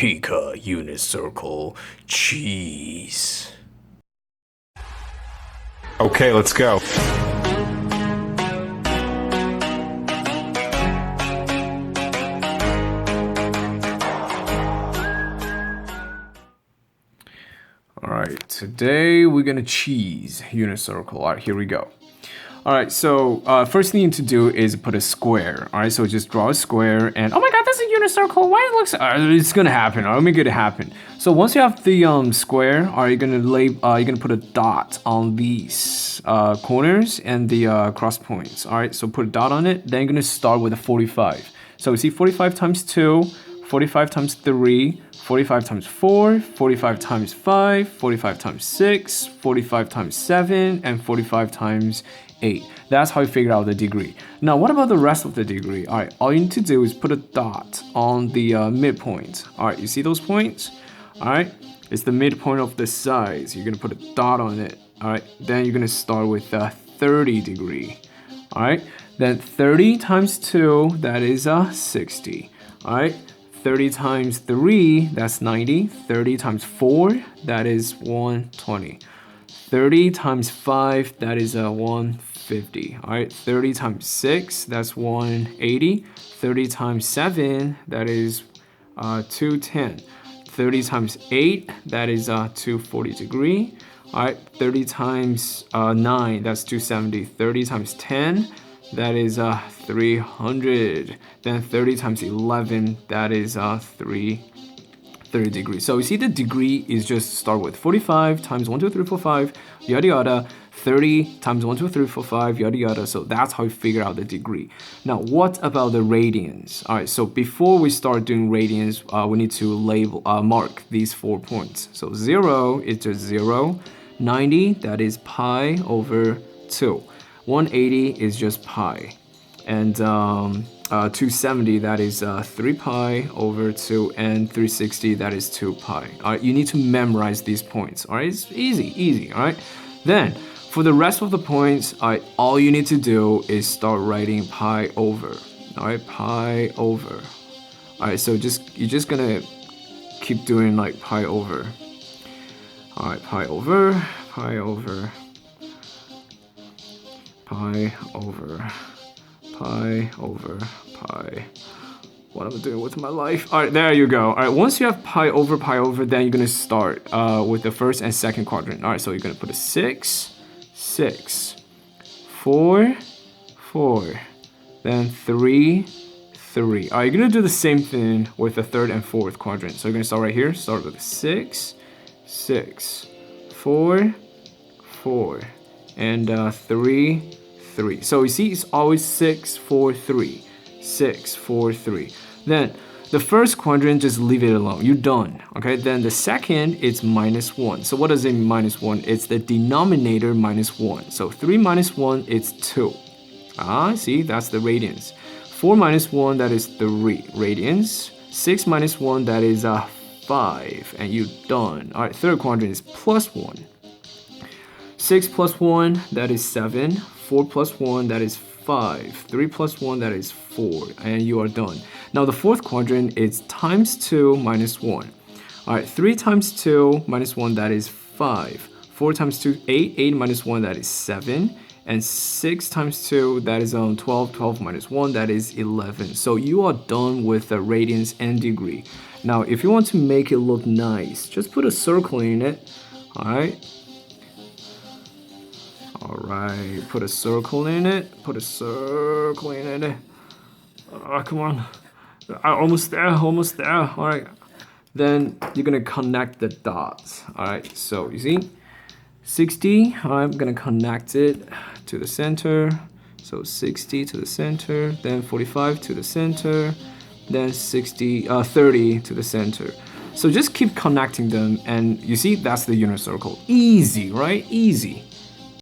Pika unit circle cheese. Okay, let's go. Alright, today we're gonna cheese unit circle. Alright, here we go. Alright, so first thing you need to do is put a square. Alright, so just draw a square and oh my god, that's a unit circle. Why it looks it's gonna happen. I'll make it happen. So once you have the square, you're gonna put a dot on these corners and the cross points. Alright, so put a dot on it, then you're gonna start with a 45. So you see 45 times 2, 45 times 3, 45 times 4, 45 times 5, 45 times 6, 45 times 7, and 45 times 8. That's how you figure out the degree. Now, what about the rest of the degree? All right, all you need to do is put a dot on the midpoint. All right, you see those points? All right, it's the midpoint of the sides. You're gonna put a dot on it. All right, then you're gonna start with 30 degree. All right, then 30 times 2, that is 60. All right. 30 times 3, that's 90. 30 times 4, that is 120. 30 times 5, that is 150. All right, 30 times 6, that's 180. 30 times 7, that is 210. 30 times 8, that is 240 degree. All right, 30 times 9, that's 270. 30 times 10, that is 300. Then 30 times 11, that is 330 degrees. So you see the degree is just start with 45 times 1, 2, 3, 4, 5, yada yada. 30 times 1, 2, 3, 4, 5, yada yada. So that's how you figure out the degree. Now, what about the radians? All right, so before we start doing radians, we need to mark these 4 points. So 0 is just 0. 90, that is pi over 2. 180 is just pi. And 270, that is 3 pi over 2, and 360, that is 2 pi. All right, you need to memorize these points. All right, it's easy. All right, then for the rest of the points, all you need to do is start writing pi over. All right, pi over. All right, so you're just gonna keep doing like pi over. All right, pi over, pi over, pi over, pi over, pi. What am I doing with my life? All right, there you go. All right, once you have pi over, then you're gonna start with the first and second quadrant. All right, so you're gonna put a 6, 6, 4, 4, then 3, 3. All right, you're gonna do the same thing with the third and fourth quadrant. So you're gonna start right here. Start with 6, 6, 4, 4, and 3, 3. So you see, it's always 6, 4, 3, 6, 4, 3. Then the first quadrant, just leave it alone. You're done. Okay. Then the second, it's minus 1. So what does it mean minus 1? It's the denominator minus 1. So 3 minus 1, it's 2. See, that's the radians. 4 minus 1, that is 3 radians. 6 minus 1, that is 5, and you're done. All right, third quadrant is plus 1. 6 plus 1, that is 7. 4 plus 1, that is 5. 3 plus 1, that is 4, and you are done. Now the fourth quadrant is times 2 minus 1. All right, 3 times 2 minus 1, that is 5. 4 times 2, 8. 8 minus 1, that is 7. And 6 times 2, that is 12. 12 minus 1, that is 11. So you are done with the radians and degree. Now, if you want to make it look nice, just put a circle in it. All right. All right, put a circle in it. Put a circle in it. Come on. Almost there. All right. Then you're gonna connect the dots. All right. So you see, 60. I'm gonna connect it to the center. So 60 to the center. Then 45 to the center. Then 30 to the center. So just keep connecting them, and you see, that's the unit circle. Easy, right? Easy.